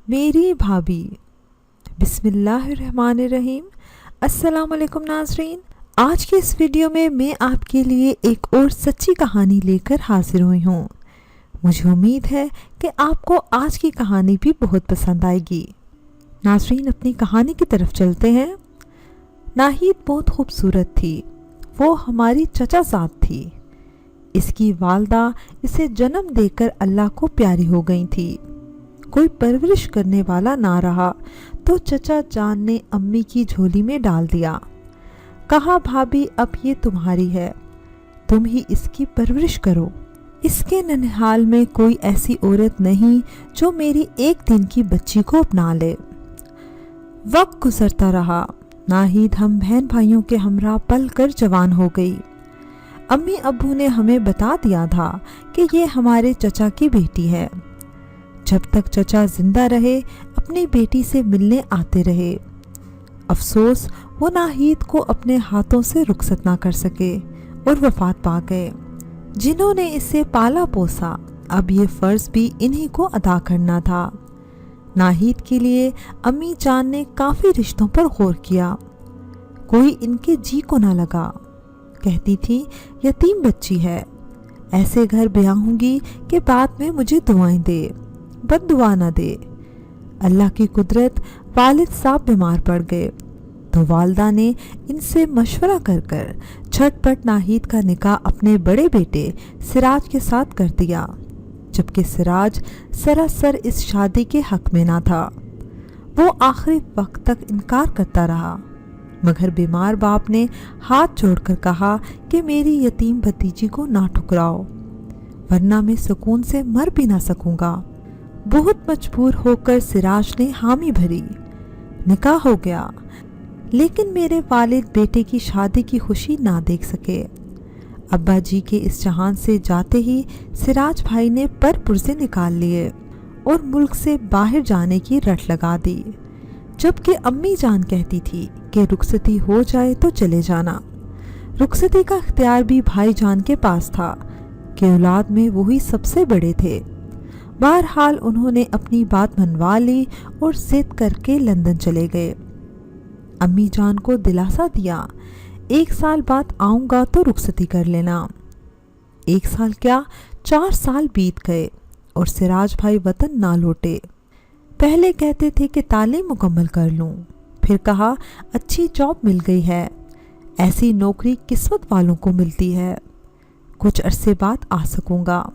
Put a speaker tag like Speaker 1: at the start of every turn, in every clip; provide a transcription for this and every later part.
Speaker 1: मेरी भाभी। बिस्मिल्लाहिर्रहमानिर्रहीम। अस्सलाम वालेकुम नाज़रीन। आज की इस वीडियो में मैं आपके लिए एक और सच्ची कहानी लेकर हाजिर हुई हूँ। मुझे उम्मीद है कि आपको आज की कहानी भी बहुत पसंद आएगी। नाज़रीन, अपनी कहानी की तरफ चलते हैं। नाहिद बहुत खूबसूरत थी। वो हमारी चचाज़ाद थी। इसकी वालदा इसे जन्म देकर अल्लाह को प्यारी हो गई थी। कोई परवरिश करने वाला ना रहा तो चचा जान ने अम्मी की झोली में डाल दिया। कहा, भाभी अब ये तुम्हारी है, तुम ही इसकी परवरिश करो। इसके ननिहाल में कोई ऐसी औरत नहीं जो मेरी एक दिन की बच्ची को अपना ले। वक्त गुजरता रहा। नाहिद हम बहन भाइयों के हमरा पल कर जवान हो गई। अम्मी अब्बू ने हमें बता दिया था कि ये हमारे चचा की बेटी है। जब तक चचा जिंदा रहे अपनी बेटी से मिलने आते रहे। अफसोस वो नाहिद को अपने हाथों से रुखसत ना कर सके और वफात पा गए। जिन्होंने इसे पाला पोसा, अब ये फ़र्ज़ भी इन्हीं को अदा करना था। नाहिद के लिए अम्मी जान ने काफ़ी रिश्तों पर गौर किया। कोई इनके जी को ना लगा। कहती थी, यतीम बच्ची है, ऐसे घर ब्याहूंगी कि बाद में मुझे दुआएं दे, बद्दुआ न दे। अल्लाह की कुदरत, वालिद साहब बीमार पड़ गए तो वालदा ने इनसे मशवरा कर झटपट नाहिद का निकाह अपने बड़े बेटे सिराज के साथ कर दिया, जबकि सिराज सरासर इस शादी के हक में ना था। वो आखिरी वक्त तक इनकार करता रहा, मगर बीमार बाप ने हाथ जोड़कर कहा कि मेरी यतीम भतीजी को ना ठुकराओ, वरना मैं सुकून से मर भी ना सकूंगा। बहुत मजबूर होकर सिराज ने हामी भरी। निकाह हो गया, लेकिन मेरे वालिद बेटे की शादी की खुशी ना देख सके। अब्बा जी के इस जहान से जाते ही सिराज भाई ने पर पुर्जे निकाल लिए और मुल्क से बाहर जाने की रट लगा दी, जबकि अम्मी जान कहती थी कि रुखसती हो जाए तो चले जाना। रुखसती का इख्तियार भी भाई जान के पास था कि औलाद में वही सबसे बड़े थे। बहरहाल उन्होंने अपनी बात मनवा ली और जिद करके लंदन चले गए। अम्मी जान को दिलासा दिया, 1 साल बाद आऊँगा तो रुखसती कर लेना। 1 साल क्या, 4 साल बीत गए और सिराज भाई वतन ना लौटे। पहले कहते थे कि तालीम मुकम्मल कर लूँ, फिर कहा अच्छी जॉब मिल गई है, ऐसी नौकरी किस्मत वालों को मिलती है, कुछ अरसे बाद आ सकूँगा।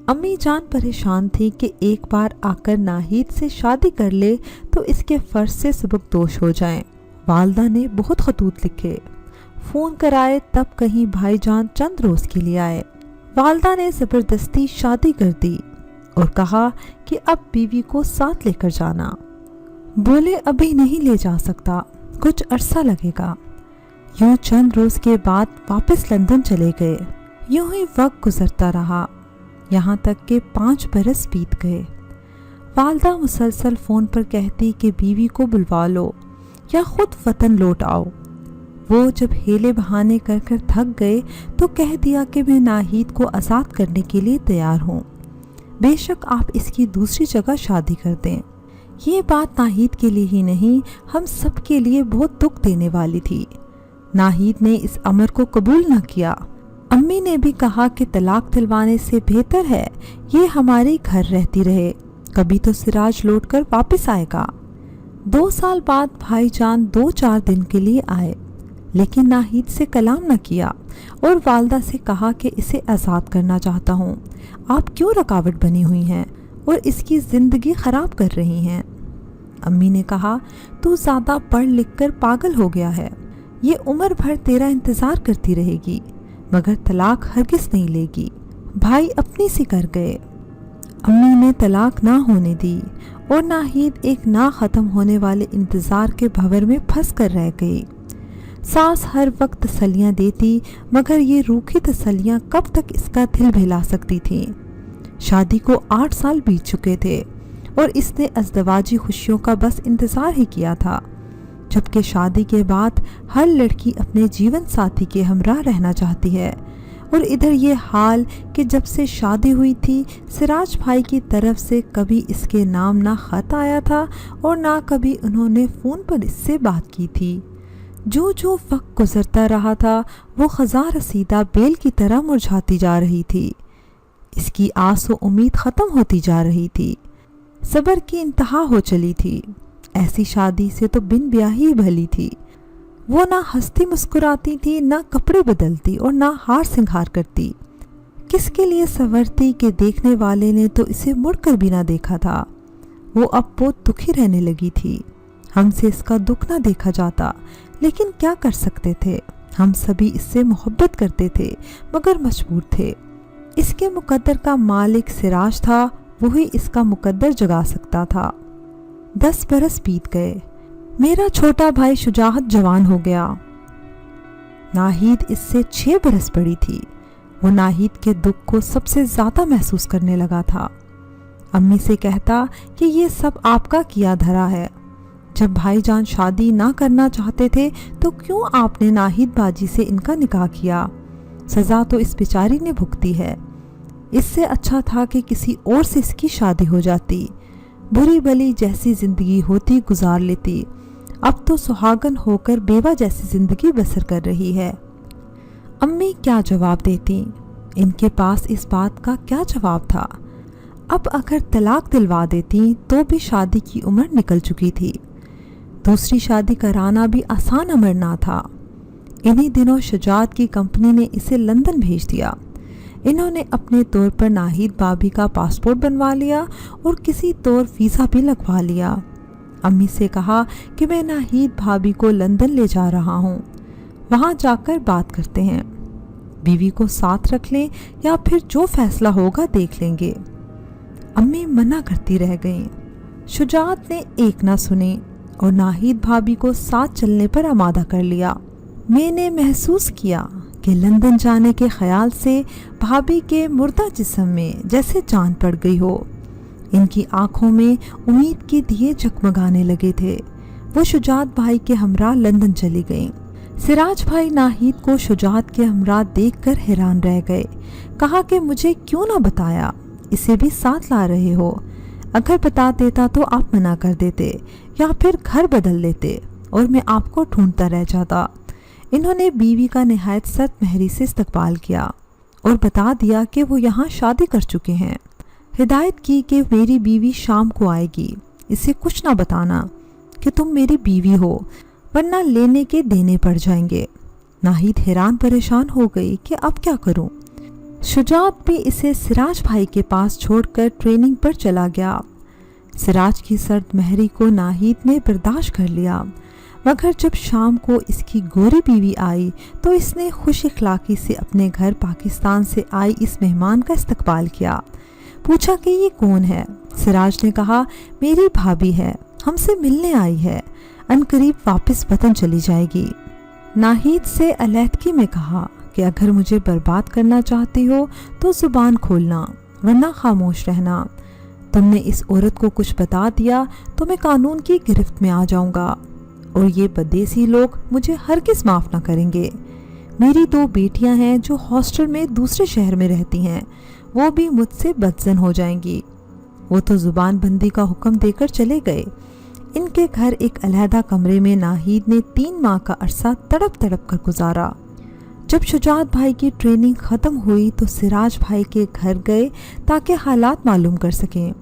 Speaker 1: अम्मी जान परेशान थी कि एक बार आकर नाहिद से शादी कर ले तो इसके फ़र्ज से सबकदोश हो जाएं। वालदा ने बहुत खतूत लिखे, फ़ोन कराए, तब कहीं भाईजान चंद रोज़ के लिए आए। वालदा ने ज़बरदस्ती शादी कर दी और कहा कि अब बीवी को साथ लेकर जाना। बोले अभी नहीं ले जा सकता, कुछ अरसा लगेगा। यूँ चंद रोज़ के बाद वापस लंदन चले गए। यूँ ही वक्त गुजरता रहा, यहाँ तक के 5 बरस बीत गए। वालदा मुसलसल फ़ोन पर कहती कि बीवी को बुलवा लो या ख़ुद वतन लौट आओ। वो जब हेले बहाने कर थक गए तो कह दिया कि मैं नाहिद को आज़ाद करने के लिए तैयार हूँ, बेशक आप इसकी दूसरी जगह शादी कर दें। ये बात नाहिद के लिए ही नहीं, हम सब के लिए बहुत दुख देने वाली थी। नाहिद ने इस अमर को कबूल न किया। अम्मी ने भी कहा कि तलाक दिलवाने से बेहतर है ये हमारे घर रहती रहे, कभी तो सिराज लौटकर वापस आएगा। 2 साल बाद भाईजान 2-4 दिन के लिए आए, लेकिन नाहिद से कलाम न किया और वालदा से कहा कि इसे आज़ाद करना चाहता हूँ, आप क्यों रुकावट बनी हुई हैं और इसकी ज़िंदगी ख़राब कर रही हैं। अम्मी ने कहा, तू ज़्यादा पढ़ लिख कर पागल हो गया है, ये उम्र भर तेरा इंतज़ार करती रहेगी, मगर तलाक हरगिज़ नहीं लेगी। भाई अपनी सी कर गए। अम्मी ने तलाक ना होने दी और नाहिद एक ना ख़त्म होने वाले इंतज़ार के भंवर में फंस कर रह गई। सास हर वक्त तसल्लियाँ देती, मगर ये रूखी तसल्लियाँ कब तक इसका दिल बहला सकती थीं। शादी को 8 साल बीत चुके थे और इसने अज़दवाजी खुशियों का बस इंतज़ार ही किया था, जबकि शादी के बाद हर लड़की अपने जीवन साथी के हमराह रहना चाहती है اور ادھر یہ حال کہ جب سے شادی ہوئی تھی سراج بھائی کی طرف سے کبھی اس کے نام نہ خط آیا تھا اور نہ کبھی انہوں نے فون پر اس سے بات کی تھی۔ جو وقت گزرتا رہا تھا وہ خزاں رسیدہ بیل کی طرح مرجھاتی جا رہی تھی۔ اس کی آس و امید ختم ہوتی جا رہی تھی، صبر کی انتہا ہو چلی تھی۔ ایسی شادی سے تو بن بیاہی بھلی تھی۔ وہ نہ ہنستی مسکراتی تھی، نہ کپڑے بدلتی اور نہ ہار سنگھار کرتی۔ کس کے لیے سنورتی کہ دیکھنے والے نے تو اسے مڑ کر بھی نہ دیکھا تھا۔ وہ اب بہت دکھی رہنے لگی تھی۔ ہم سے اس کا دکھ نہ دیکھا جاتا، لیکن کیا کر سکتے تھے؟ ہم سبھی اس سے محبت کرتے تھے مگر مجبور تھے۔ اس کے مقدر کا مالک سراج تھا، وہی اس کا مقدر جگا سکتا تھا۔ 10 برس بیت گئے۔ میرا چھوٹا بھائی شجاعت جوان ہو گیا۔ ناہید اس سے 6 برس بڑی تھی۔ وہ ناہید کے دکھ کو سب سے زیادہ محسوس کرنے لگا تھا۔ امی سے کہتا کہ یہ سب آپ کا کیا دھرا ہے۔ جب بھائی جان شادی نہ کرنا چاہتے تھے تو کیوں آپ نے ناہید باجی سے ان کا نکاح کیا؟ سزا تو اس بیچاری نے بھگتی ہے۔ اس سے اچھا تھا کہ کسی اور سے اس کی شادی ہو جاتی، بری بلی جیسی زندگی ہوتی گزار لیتی۔ اب تو سہاگن ہو کر بیوہ جیسی زندگی بسر کر رہی ہے۔ امی کیا جواب دیتی؟ ان کے پاس اس بات کا کیا جواب تھا؟ اب اگر طلاق دلوا دیتی تو بھی شادی کی عمر نکل چکی تھی۔ دوسری شادی کرانا بھی آسان امر نہ تھا۔ انہی دنوں شجاعت کی کمپنی نے اسے لندن بھیج دیا۔ انہوں نے اپنے طور پر ناہید بھابھی کا پاسپورٹ بنوا لیا اور کسی طور ویزا بھی لگوا لیا۔ امی سے کہا کہ میں ناہید بھابھی کو لندن لے جا رہا ہوں، وہاں جا کر بات کرتے ہیں، بیوی کو ساتھ رکھ لیں یا پھر جو فیصلہ ہوگا دیکھ لیں گے۔ امی منع کرتی رہ گئیں۔ شجاعت نے ایک نہ سنی اور ناہید بھابھی کو ساتھ چلنے پر آمادہ کر لیا۔ میں نے محسوس کیا کہ لندن جانے کے خیال سے بھابھی کے مردہ جسم میں جیسے جان پڑ گئی ہو۔ ان کی آنکھوں میں امید کے دیے جگمگانے لگے تھے۔ وہ شجاعت بھائی کے ہمراہ لندن چلی گئیں۔ سراج بھائی ناہید کو شجاعت کے ہمراہ دیکھ کر حیران رہ گئے۔ کہا کہ مجھے کیوں نہ بتایا، اسے بھی ساتھ لا رہے ہو؟ اگر بتا دیتا تو آپ منع کر دیتے یا پھر گھر بدل لیتے اور میں آپ کو ڈھونڈتا رہ جاتا۔ انہوں نے بیوی کا نہایت سخت مہری سے استقبال کیا اور بتا دیا کہ وہ یہاں شادی کر چکے ہیں۔ ہدایت کی کہ میری بیوی شام کو آئے گی، اسے کچھ نہ بتانا کہ تم میری بیوی ہو، ورنہ لینے کے دینے پڑ جائیں گے۔ ناہید حیران پریشان ہو گئی کہ اب کیا کروں۔ شجاعت بھی اسے سراج بھائی کے پاس چھوڑ کر ٹریننگ پر چلا گیا۔ سراج کی سرد مہری کو ناہید نے برداشت کر لیا، مگر جب شام کو اس کی گوری بیوی آئی تو اس نے خوش اخلاقی سے اپنے گھر پاکستان سے آئی اس مہمان کا استقبال کیا۔ پوچھا کہ یہ کون ہے؟ سراج نے کہا میری بھابھی ہے، ہم سے ملنے آئی ہے، عنقریب واپس وطن چلی جائے گی۔ ناہید سے علیحدگی میں کہا کہ اگر مجھے برباد کرنا چاہتی ہو تو زبان کھولنا، ورنہ خاموش رہنا۔ تم نے اس عورت کو کچھ بتا دیا تو میں قانون کی گرفت میں آ جاؤں گا اور یہ بدیسی لوگ مجھے ہرگز معاف نہ کریں گے۔ میری 2 بیٹیاں ہیں جو ہاسٹل میں دوسرے شہر میں رہتی ہیں، وہ بھی مجھ سے بدزن ہو جائیں گی۔ وہ تو زبان بندی کا حکم دے کر چلے گئے۔ ان کے گھر ایک علیحدہ کمرے میں ناہید نے 3 ماہ کا عرصہ تڑپ تڑپ کر گزارا۔ جب شجاعت بھائی کی ٹریننگ ختم ہوئی تو سراج بھائی کے گھر گئے تاکہ حالات معلوم کر سکیں۔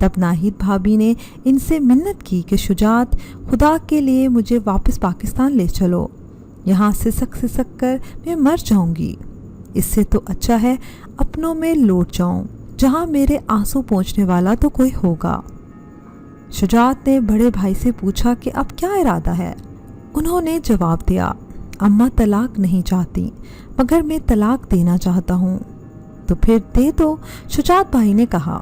Speaker 1: تب ناہید بھابھی نے ان سے منت کی کہ شجاعت، خدا کے لیے مجھے واپس پاکستان لے چلو، یہاں سسک سسک کر میں مر جاؤں گی۔ اس سے تو اچھا ہے اپنوں میں لوٹ جاؤں جہاں میرے آنسو پہنچنے والا تو کوئی ہوگا۔ شجاعت نے بڑے بھائی سے پوچھا کہ اب کیا ارادہ ہے؟ انہوں نے جواب دیا اماں طلاق نہیں چاہتی مگر میں طلاق دینا چاہتا ہوں۔ تو پھر دے دو، شجاعت بھائی نے کہا۔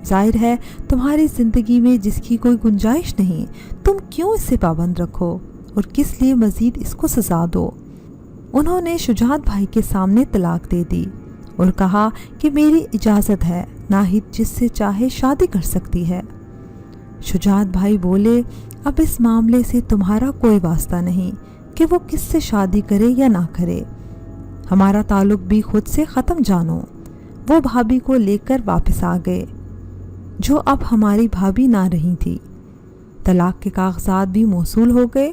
Speaker 1: ظاہر ہے تمہاری زندگی میں جس کی کوئی گنجائش نہیں، تم کیوں اسے پابند رکھو اور کس لیے مزید اس کو سزا دو؟ انہوں نے شجاعت بھائی کے سامنے طلاق دے دی اور کہا کہ میری اجازت ہے، ناہید جس سے چاہے شادی کر سکتی ہے۔ شجاعت بھائی بولے اب اس معاملے سے تمہارا کوئی واسطہ نہیں کہ وہ کس سے شادی کرے یا نہ کرے، हमारा ताल्लुक भी खुद से ख़त्म जानो। वो भाभी को लेकर वापस आ गए जो अब हमारी भाभी ना रही थी। तलाक के कागजात भी मौसूल हो गए।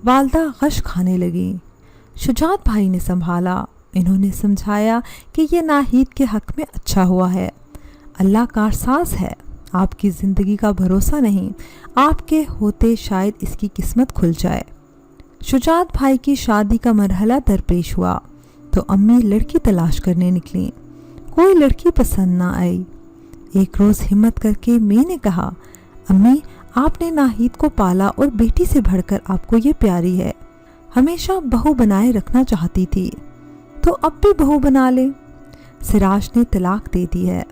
Speaker 1: वालदा गश खाने लगी। शुजात भाई ने संभाला। इन्होंने समझाया कि ये नाहीद के हक़ में अच्छा हुआ है। अल्लाह कारसाज है, आपकी ज़िंदगी का भरोसा नहीं, आपके होते शायद इसकी किस्मत खुल जाए। शुजात भाई की शादी का मरहला दरपेश हुआ तो अम्मी लड़की तलाश करने निकली। कोई लड़की पसंद ना आई। एक रोज़ हिम्मत करके मैंने कहा, अम्मी आपने नाहीद को पाला और बेटी से बढ़कर आपको ये प्यारी है, हमेशा बहू बनाए रखना चाहती थी, तो अब भी बहू बना ले। सिराज ने तलाक दे दी है,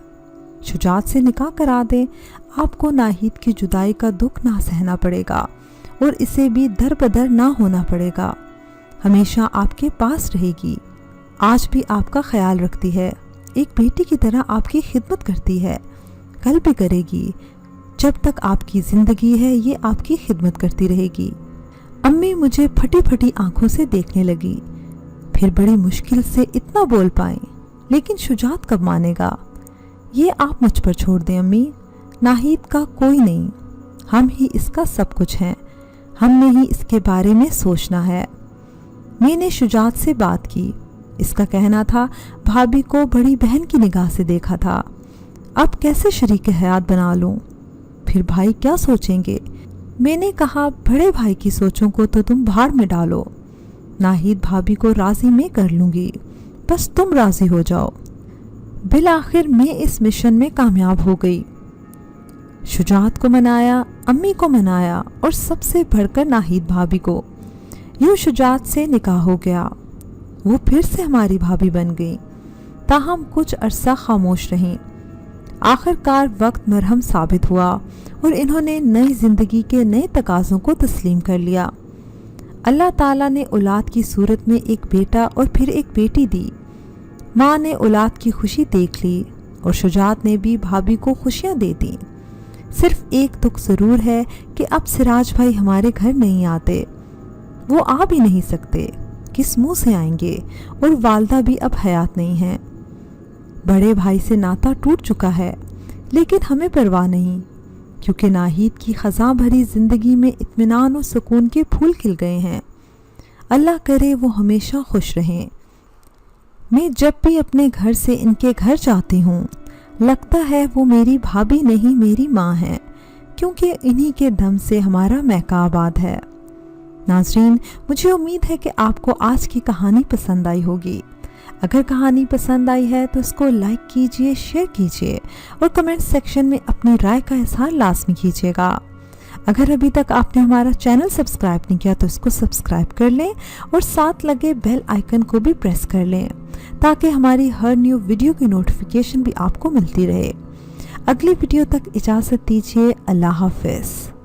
Speaker 1: शुजात से निकाह करा दें, आपको नाहीद की जुदाई का दुख ना सहना पड़ेगा और इसे भी दर बदर ना होना पड़ेगा। हमेशा आपके पास रहेगी, आज भी आपका ख्याल रखती है, एक बेटी की तरह आपकी खिदमत करती है, कल भी करेगी। जब तक आपकी ज़िंदगी है ये आपकी खिदमत करती रहेगी। अम्मी मुझे फटी फटी आंखों से देखने लगी। फिर बड़ी मुश्किल से इतना बोल पाई, लेकिन शुजात कब मानेगा? ये आप मुझ पर छोड़ दें अम्मी, नाहीद का कोई नहीं, हम ही इसका सब कुछ हैं, हमने ही इसके बारे में सोचना है। मैंने शुजात से बात की। इसका कहना था भाभी को बड़ी बहन की निगाह से देखा था, अब कैसे शरीक हयात बना लूं? फिर भाई क्या सोचेंगे? मैंने कहा बड़े भाई की सोचों को तो तुम भाड़ में डालो, नाहीद भाभी को राज़ी मैं कर लूँगी, बस तुम राज़ी हो जाओ। बिल आखिर मैं इस मिशन में कामयाब हो गई। शुजात को मनाया, अम्मी को मनाया और सबसे बढ़कर नाहीद भाभी को। यूँ शुजात से निकाह हो गया। वो फिर से हमारी भाभी बन गई। ताहम कुछ अरसा खामोश रहीं। आखिरकार वक्त मरहम साबित हुआ और इन्होंने नई ज़िंदगी के नए तकाज़ों को तस्लीम कर लिया। अल्लाह ताला ने औलाद की सूरत में एक बेटा और फिर एक बेटी दी। माँ ने औलाद की खुशी देख ली और शुजात ने भी भाभी को खुशियाँ दे दी। सिर्फ एक दुख ज़रूर है कि अब सिराज भाई हमारे घर नहीं आते, वो आ भी नहीं सकते, किस मुंह से आएंगे? और वालदा भी अब हयात नहीं है। बड़े भाई से नाता टूट चुका है, लेकिन हमें परवाह नहीं, क्योंकि नाहीद की ख़ज़ां भरी ज़िंदगी में इत्मीनान और सुकून के फूल खिल गए हैं। अल्लाह करे वो हमेशा खुश रहें। मैं जब भी अपने घर से इनके घर जाती हूँ, लगता है वो मेरी भाभी नहीं मेरी माँ है, क्योंकि इन्हीं के दम से हमारा महका आबाद है। नाज़रीन, मुझे उम्मीद है कि आपको आज की कहानी पसंद आई होगी। अगर कहानी पसंद आई है तो इसको लाइक कीजिए, शेयर कीजिए और कमेंट सेक्शन में अपनी राय का इज़हार लाजमी कीजिएगा। अगर अभी तक आपने हमारा चैनल सब्सक्राइब नहीं किया तो इसको सब्सक्राइब कर लें और साथ लगे बेल आइकन को भी प्रेस कर लें, ताकि हमारी हर न्यू वीडियो की नोटिफिकेशन भी आपको मिलती रहे। अगली वीडियो तक इजाज़त दीजिए। अल्लाह हाफ़िज़।